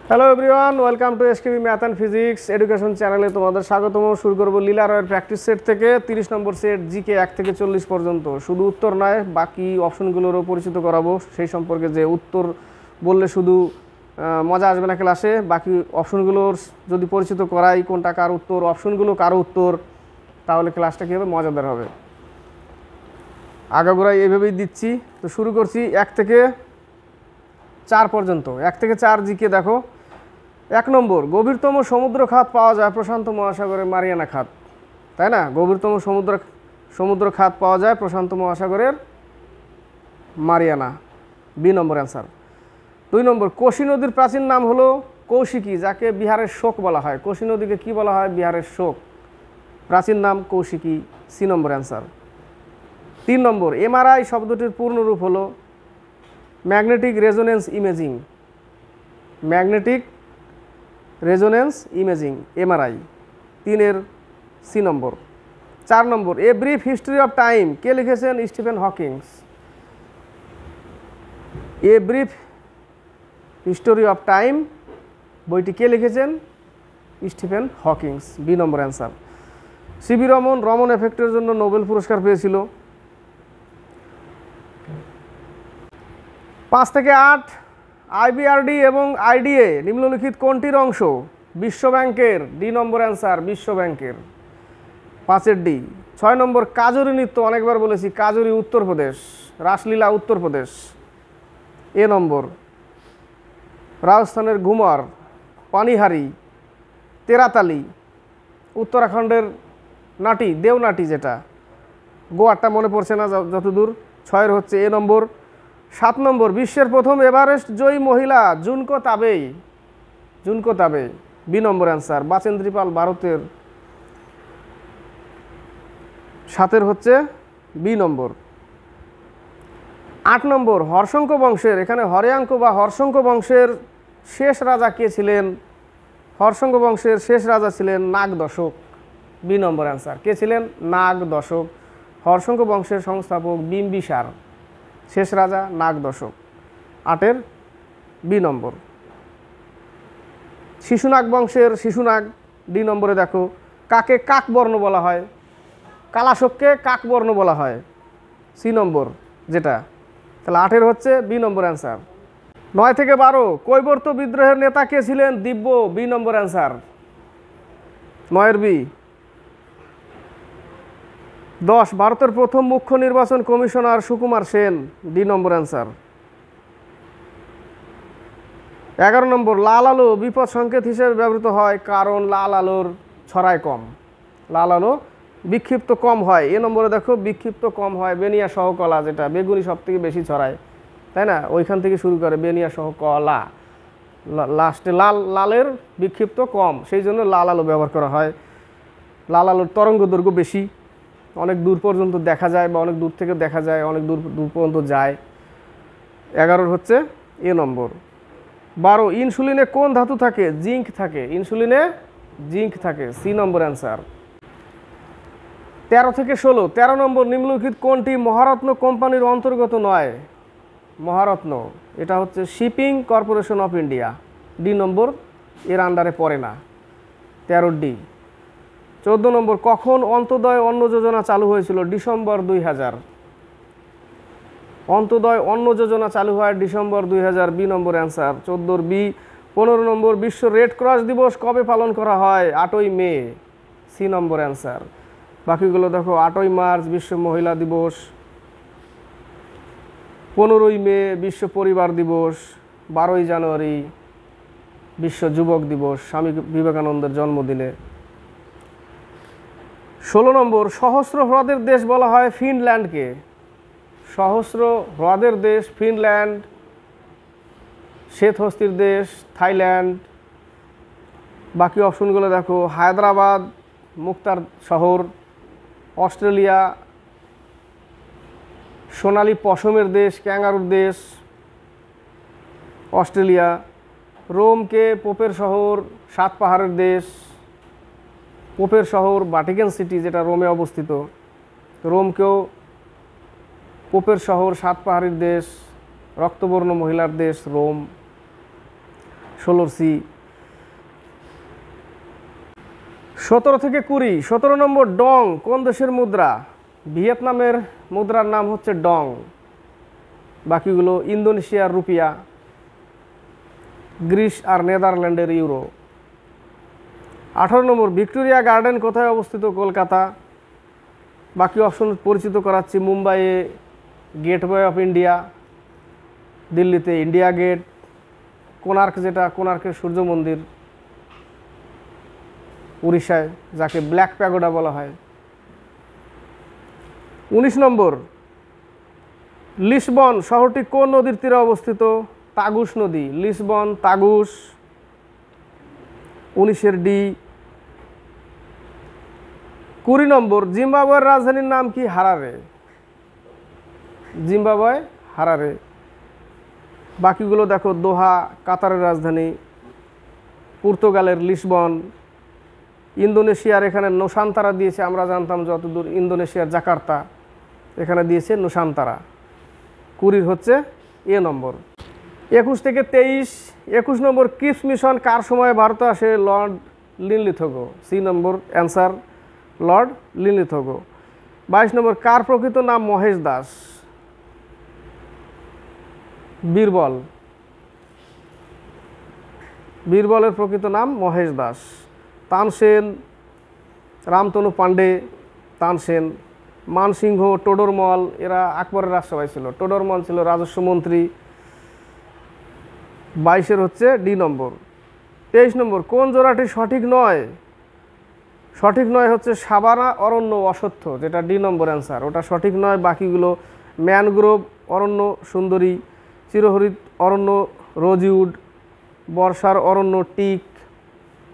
Hello everyone, welcome to SKB math and physics education চ্যানেলে তোমাদের স্বাগতম। শুরু করবো লীলা রয়ের প্র্যাকটিস সেট থেকে। 30 নম্বর সেট, জিকে 1 থেকে 40 পর্যন্ত। শুধু উত্তর নয়, বাকি অপশনগুলোরও পরিচিত করাবো। সেই সম্পর্কে যে উত্তর বললে শুধু মজা আসবে না ক্লাসে, বাকি অপশনগুলোর যদি পরিচিত করাই, কোনটা কার উত্তর, অপশনগুলো কার উত্তর, তাহলে ক্লাসটা কী হবে, মজাদার হবে। আগাগোড়াই এভাবেই দিচ্ছি। তো শুরু করছি 1 থেকে 4 পর্যন্ত। 1 থেকে 4 জিকে দেখো। 1 নম্বর, গভীরতম সমুদ্র খাত পাওয়া যায় প্রশান্ত মহাসাগরের মারিয়ানা খাত, তাই না? গভীরতম সমুদ্র খাত পাওয়া যায় প্রশান্ত মহাসাগরের মারিয়ানা, বি নম্বর অ্যান্সার। 2 নম্বর, কোশি নদীর প্রাচীন নাম হলো কৌশিকী, যাকে বিহারের শোক বলা হয়। কোশি নদীকে কি বলা হয়? বিহারের শোক। প্রাচীন নাম কৌশিকী, C number answer. 3 number, MRI শব্দটির পূর্ণরূপ হলো magnetic resonance imaging. Magnetic resonance imaging, MRI. 3-এর C number. 4 number, a brief history of time কে লিখেছেন? Stephen Hawkings. A brief history of time বইটি কে লিখেছেন? Stephen Hawkings, B number answer. CV Raman Raman এফেক্টের জন্য নোবেল পুরস্কার পেয়েছিল। 5 থেকে 8, আইবিআরডি এবং আইডিএ নিম্নলিখিত কোনটির অংশ? বিশ্বব্যাংকের, ডি নম্বর অ্যান্সার, বিশ্বব্যাংকের। 5-এর ডি। 6 নম্বর, কাজরি নৃত্য, অনেকবার বলেছি, কাজরি উত্তরপ্রদেশ, রাসলীলা উত্তরপ্রদেশ, এ নম্বর। রাজস্থানের ঘুমর, পানিহারি, তেরাতালি, উত্তরাখণ্ডের নাটি, দেওনাটি, যেটা গোয়ারটা মনে পড়ছে না যতদূর। 6-এর হচ্ছে এ নম্বর। 7 নম্বর, বিশ্বের প্রথম এভারেস্ট জয়ী মহিলা জুনকো তাবেই, জুনকো তাবে, বি নম্বর অ্যান্সার। বাচেন্দ্রী পাল ভারতের। 7-এর হচ্ছে বি নম্বর। 8 নম্বর, হর্ষঙ্ক বংশের, এখানে হরিয়াঙ্ক বা হর্ষঙ্ক বংশের শেষ রাজা কে ছিলেন? হর্ষঙ্ক বংশের শেষ রাজা ছিলেন নাগ দশক, বি নম্বর অ্যান্সার। কে ছিলেন? নাগ দশক। হর্ষঙ্ক বংশের সংস্থাপক বিম্বিসার, শেষ রাজা নাগ দশক। 8-এর বি নম্বর। শিশুনাগ বংশের শিশুনাগ, ডি নম্বরে দেখো। কাকে কাক বর্ণ বলা হয়? কালাশোককে কাক বর্ণ বলা হয়, সি নম্বর যেটা। তাহলে 8-এর হচ্ছে বি নম্বর অ্যান্সার। 9 থেকে 12, কৈবর্ত বিদ্রোহের নেতা কে ছিলেন? দিব্য, বি নম্বর অ্যান্সার। 9-এর বি। 10, ভারতের প্রথম মুখ্য নির্বাচন commissioner Sukumar Sen, D number answer. 11 নম্বর, লাল আলো বিপদ সংকেত হিসেবে ব্যবহৃত হয় কারণ লাল আলোর ছড়ায় কম। লাল আলো বিক্ষিপ্ত কম হয়, এ নম্বরে দেখো। বিক্ষিপ্ত কম হয় বেনিয়া সহ কলা, যেটা বেগুনি সব থেকে বেশি ছড়ায়, তাই না? ওইখান থেকে শুরু করে বেনিয়া সহ কলা, লাস্টে লাল, লালের বিক্ষিপ্ত কম, সেই জন্য লাল আলো ব্যবহার করা হয়। লাল আলোর তরঙ্গ দৈর্ঘ্য বেশি, অনেক দূর পর্যন্ত দেখা যায়, বা অনেক দূর থেকে দেখা যায়, অনেক দূর পর্যন্ত যায়। 11-এর হচ্ছে এ নম্বর। 12, ইনসুলিনে কোন ধাতু থাকে? জিঙ্ক থাকে। ইনসুলিনে জিঙ্ক থাকে, সি নম্বর অ্যান্সার। 13 থেকে 16, 13 নম্বর, নিম্নলিখিত কোনটি মহারত্ন কোম্পানির অন্তর্গত নয়? মহারত্ন, এটা হচ্ছে shipping corporation of India, D number, এর আন্ডারে পড়ে না। 13 ডি। 14 নম্বর, কখন অন্তোদয় অন্ন যোজনা চালু হয়েছিল? ডিসেম্বর 2000। অন্তোদয় অন্ন যোজনা চালু হয় December 2000, B number answer. 14-র B. 15 নম্বর, বিশ্ব রেড ক্রস দিবস কবে পালন করা হয়? 8ই মে, সি নম্বর অ্যান্সার। বাকিগুলো দেখো। 8ই মার্চ বিশ্ব মহিলা দিবস, 15ই মে বিশ্ব পরিবার দিবস, 12ই জানুয়ারি বিশ্ব যুবক দিবস, স্বামী বিবেকানন্দের জন্মদিনে। 16 নম্বর, সহস্র হ্রদের দেশ বলা হয় ফিনল্যান্ডকে। সহস্র হ্রদের দেশ ফিনল্যান্ড। শ্বেতহস্তির দেশ থাইল্যান্ড। বাকি অপশনগুলো দেখো। হায়দ্রাবাদ মুক্তার শহর, অস্ট্রেলিয়া। সোনালি পশমের দেশ, ক্যাঙ্গারুর দেশ, অস্ট্রেলিয়া। রোমকে পোপের শহর, 7 পাহাড়ের দেশ। পোপের শহর ভাটিকান সিটি, যেটা রোমে অবস্থিত। রোমকেও পোপের শহর, 7 পাহাড়ির দেশ, রক্তবর্ণ মহিলার দেশ রোম। 16 সি। 17 থেকে 20, 17 নম্বর ডং কোন দেশের মুদ্রা? ভিয়েতনামের মুদ্রার নাম হচ্ছে ডং। বাকিগুলো ইন্দোনেশিয়ার রুপিয়া, গ্রিস আর নেদারল্যান্ডের ইউরো। 18 নম্বর ভিক্টোরিয়া গার্ডেন কোথায় অবস্থিত? কলকাতা। বাকি অপশন পরিচিত করাচ্ছি। মুম্বাইয়ে গেটওয়ে অফ ইন্ডিয়া, দিল্লিতে ইন্ডিয়া গেট, কোণার্ক যেটা কোণার্কের সূর্য মন্দির, উড়িষ্যায় যাকে ব্ল্যাক প্যাগোডা বলা হয়। 19 নম্বর লিসবন শহরটি কোন নদীর তীরে অবস্থিত? তাগুস নদী। Lisbon, তাগুস, 19 D. 20 নম্বর জিম্বাবুয়ের রাজধানীর নাম কি? হারারে। Zimbabwe Harare. বাকিগুলো দেখো দোহা কাতারের রাজধানী, পর্তুগালের লিসবন, ইন্দোনেশিয়ার এখানে নুসান্তারা দিয়েছে, আমরা জানতাম যতদূর ইন্দোনেশিয়ার জাকার্তা, এখানে দিয়েছে নুসান্তারা। 20 হচ্ছে এ নম্বর। 21 থেকে 23, 21 নম্বর ক্রিপস মিশন কার সময় ভারতে আসে? Lord Linlithgow. C number answer, Lord Linlithgow. 22 নম্বর কার প্রকৃত নাম মহেশ দাস? বীরবল। বীরবলের প্রকৃত নাম মহেশ দাস। তানসেন, রামতনু পাণ্ডে, তানসেন, মানসিংহ, টোডরমল এরা আকবরের রাজসভায় ছিল। টোডরমল ছিল রাজস্ব মন্ত্রী। 22 হচ্ছে ডি নম্বর। 23 নম্বর কোন জোড়াটি সঠিক নয়? সঠিক নয় হচ্ছে সাবানা অরণ্য অশ্বত্থ, যেটা ডি নম্বর অ্যান্সার, ওটা সঠিক নয়। বাকিগুলো ম্যানগ্রোভ অরণ্য সুন্দরী, চিরহরিত অরণ্য রোজউড, বর্ষার অরণ্য টিক।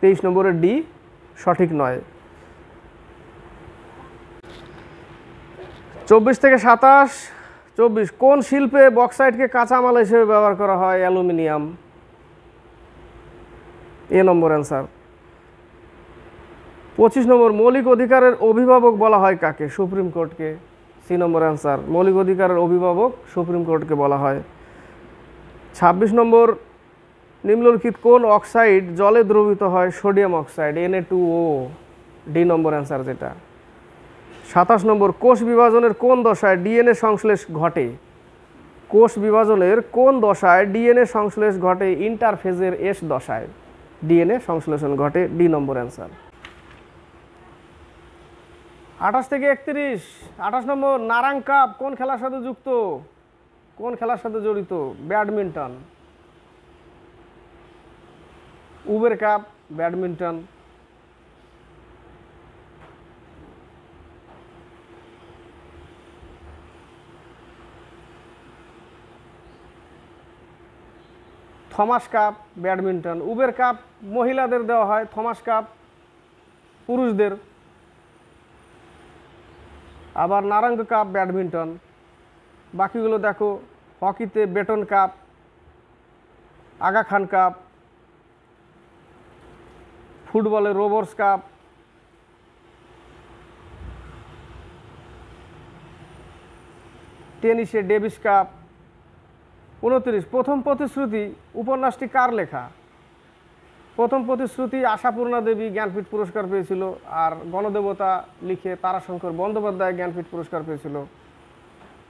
23 নম্বরের ডি সঠিক নয়। 24 থেকে 27, 24 কোন শিল্পে বক্সাইটকে কাঁচামাল হিসেবে ব্যবহার করা হয়? অ্যালুমিনিয়াম। এ নম্বর অ্যান্সার। 25 নম্বর মৌলিক অধিকারের অভিভাবক বলা হয় কাকে? সুপ্রিম কোর্টকে। সি নম্বর অ্যান্সার, মৌলিক অধিকারের অভিভাবক সুপ্রিম কোর্টকে বলা হয়। 26 নম্বর নিম্নলিখিত কোন অক্সাইড জলে দ্রবীভূত হয়? Sodium oxide, Na2O, D number answer যেটা। 27 নম্বর কোষ বিভাজনের কোন দশায় ডিএনএ সংশ্লেষ ঘটে? কোষ বিভাজনের কোন দশায় ডিএনএ সংশ্লেষ ঘটে? ইন্টারফেজের এস দশায় ডিএনএ সংশ্লেষণ ঘটে, ডি নম্বর অ্যান্সার। 28 থেকে 31, 28 নম্বর নারাং কাপ কোন খেলার সাথে যুক্ত? কোন খেলার সাথে জড়িত? Badminton. Uber cup badminton. Thomas cup badminton. Uber cup মহিলাদের দেওয়া হয়, থমাস কাপ পুরুষদের। আবার নারাঙ্গ কাপ ব্যাডমিন্টন। বাকিগুলো দেখো হকিতে button cup, Aga Khan cup, ফুটবলে রোবর্স কাপ, টেনিসে ডেভিস কাপ। 29 প্রথম প্রতিশ্রুতি উপন্যাসটি কার লেখা? প্রথম প্রতিশ্রুতি আশাপূর্ণা দেবী জ্ঞানপীঠ পুরস্কার পেয়েছিল, আর গণদেবতা লিখে তারাশঙ্কর বন্দ্যোপাধ্যায় জ্ঞানপীঠ পুরস্কার পেয়েছিল।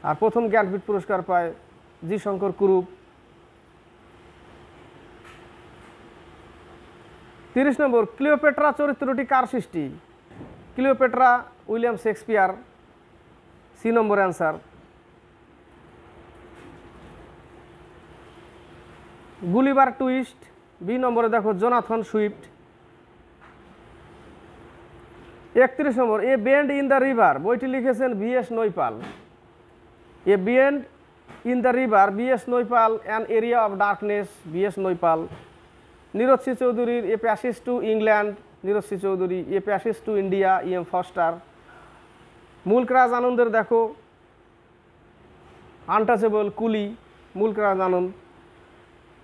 আর প্রথম জ্ঞানপীঠ পুরস্কার পায় জি শঙ্কর কুরুপ। 30 নম্বর ক্লিওপেট্রা চরিত্রটি কার সৃষ্টি? Cleopatra William Shakespeare. C number answer. Gulliver twist, B নম্বরে দেখো Jonathan Swift. 31 number a bend in the river বইটি লিখেছেন VS Naipaul. A bend in the river VS Naipaul, an area of darkness VS Naipaul. Nirad C চৌধুরীর a passage to England, Nirad C Chaudhuri. A passage to India, EM Forster. মুলকরাজ আনন্দের দেখো untouchable, coolie, Mulkraj Anand.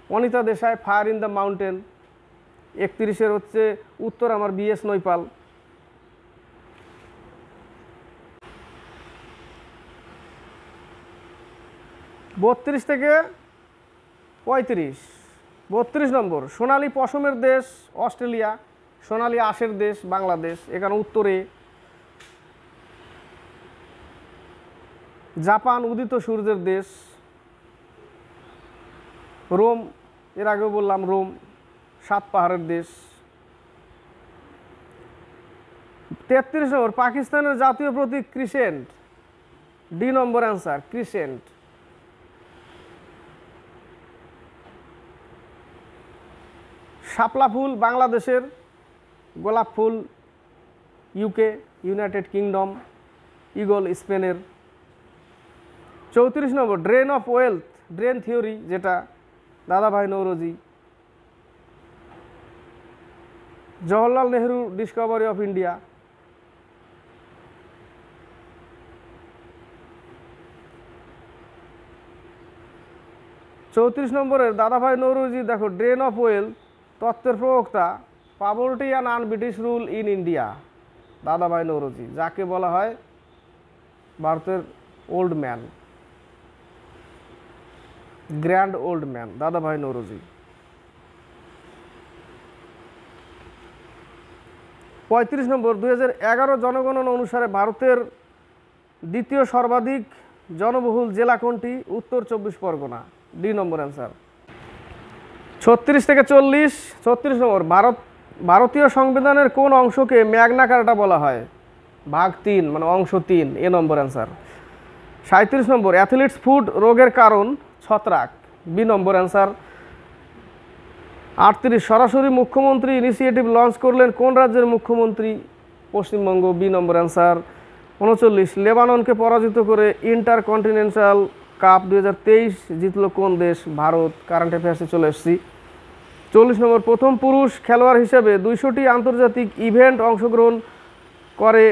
Anita Desai fire in the mountain. 31 হচ্ছে উত্তর আমার BS Naipaul. 32 থেকে 35, 32 নম্বর, সোনালী পশমের দেশ অস্ট্রেলিয়া, সোনালী আঁশের দেশ বাংলাদেশ। এখানে উত্তরে জাপান উদিত সূর্যের দেশ, রোম, এর আগেও বললাম রোম, 7 পাহাড়ের দেশ। 33 নম্বর, পাকিস্তানের জাতীয় প্রতীক crescent, D number answer crescent. শাপলা ফুল বাংলাদেশের, গোলাপ ফুল ইউকে ইউনাইটেড কিংডম, ইগল স্পেনের। 34 number, drain of wealth, drain theory যেটা Dadabhai Naoroji. Jawaharlal Nehru discovery of India. চৌত্রিশ নম্বরের দাদাভাই নৌরোজি দেখো, ড্রেন অফ ওয়েলথ তত্ত্বের প্রবক্তা, poverty and un British rule in India, Dadabhai Naoroji, যাকে বলা হয় ভারতের old man, grand old man, Dadabhai Naoroji. 35 নম্বর, 2011 জনগণনা অনুসারে ভারতের দ্বিতীয় সর্বাধিক জনবহুল জেলা কোনটি? উত্তর 24 পরগনা, ডি নম্বর অ্যান্সার। 36 থেকে 40, 36 নম্বর, ভারতীয় সংবিধানের কোন অংশকে ম্যাগনা কার্টা বলা হয়? ভাগ 3 মানে অংশ 3, এ নম্বর অ্যান্সার। 37 নম্বর, অ্যাথলিটস ফুট রোগের কারণ ছত্রাক, বি নম্বর অ্যান্সার। 38, সরাসরি মুখ্যমন্ত্রী ইনিশিয়েটিভ লঞ্চ করলেন কোন রাজ্যের মুখ্যমন্ত্রী? Paschimbanga, B number answer. 39, লেবাননকে পরাজিত করে ইন্টারকন্টিনেন্টাল কাপ 2023 জিতলো কোন দেশ? ভারত। কারেন্ট অ্যাফেয়ার্সে চলে এসেছি। 40 নম্বর, প্রথম পুরুষ খেলোয়াড় হিসেবে 200টি আন্তর্জাতিক ইভেন্ট অংশগ্রহণ করে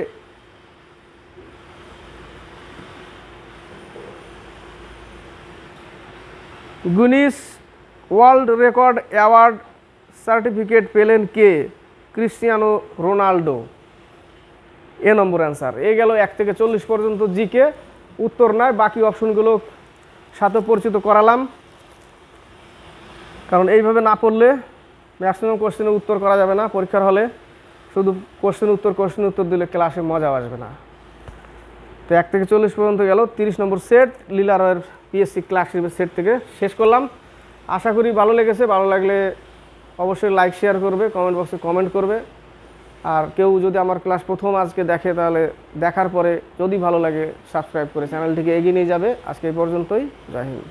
Guinness world record award certificate পেলেন কে? ক্রিস্টিয়ানো রোনাল্ডো, এ নম্বর অ্যান্সার। এ গেল 1 থেকে 40 পর্যন্ত জিকে। উত্তর নয়, বাকি অপশনগুলো সাথে পরিচিত করালাম, কারণ এইভাবে না পড়লে ম্যাক্সিমাম কোশ্চেনের উত্তর করা যাবে না পরীক্ষার হলে। শুধু কোশ্চেন উত্তর দিলে ক্লাসে মজা আসবে না। তো 1 থেকে 40 পর্যন্ত গেল। 30 নম্বর সেট লীলা রয়ের পিএসসি ক্লার্কশিপের সেট থেকে শেষ করলাম। আশা করি ভালো লেগেছে। ভালো লাগলে অবশ্যই লাইক শেয়ার করবে, কমেন্ট বক্সে কমেন্ট করবে। আর কেউ যদি আমার ক্লাস প্রথম আজকে দেখে, তাহলে দেখার পরে যদি ভালো লাগে সাবস্ক্রাইব করে চ্যানেলটিকে এগিয়ে নিয়ে যাবে। আজকে এই পর্যন্তই। জয় হিন্দ।